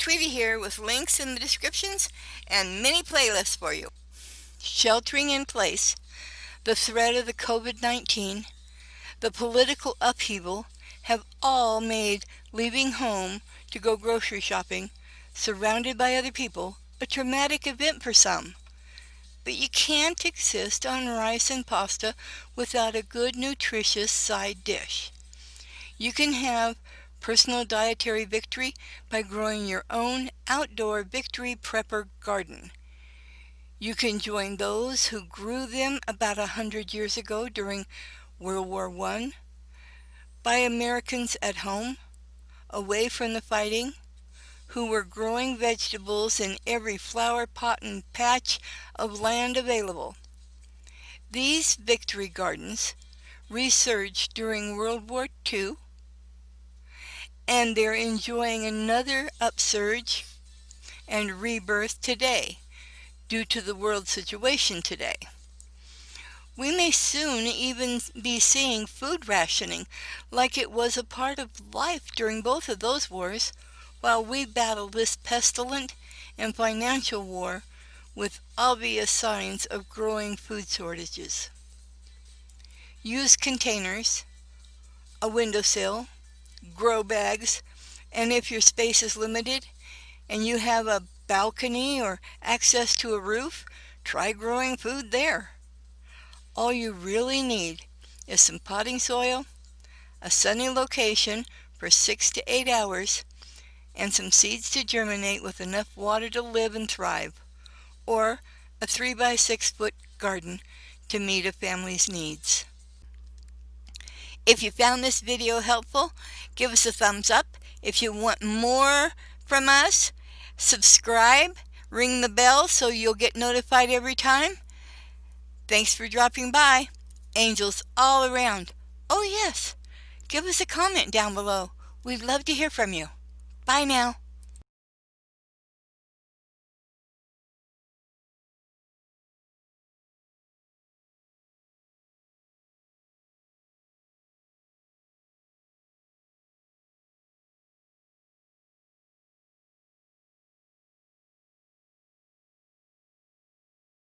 Tweetie here with links in the descriptions and many playlists for you. Sheltering in place, the threat of the COVID-19, the political upheaval have all made leaving home to go grocery shopping, surrounded by other people, a traumatic event for some. But you can't exist on rice and pasta without a good nutritious side dish. You can have personal dietary victory by growing your own outdoor victory prepper garden. You can join those who grew them about 100 years ago during World War I, by Americans at home, away from the fighting, who were growing vegetables in every flower pot and patch of land available. These victory gardens resurged during World War II, and they're enjoying another upsurge and rebirth today due to the world situation today. We may soon even be seeing food rationing like it was a part of life during both of those wars, while we battle this pestilent and financial war with obvious signs of growing food shortages. Use containers, a windowsill, grow bags, and if your space is limited and you have a balcony or access to a roof, try growing food there. All you really need is some potting soil, a sunny location for 6 to 8 hours, and some seeds to germinate with enough water to live and thrive, or a 3 by 6 foot garden to meet a family's needs. If you found this video helpful, give us a thumbs up. If you want more from us, subscribe, ring the bell so you'll get notified every time. Thanks for dropping by. Angels all around. Oh yes, give us a comment down below. We'd love to hear from you. Bye now.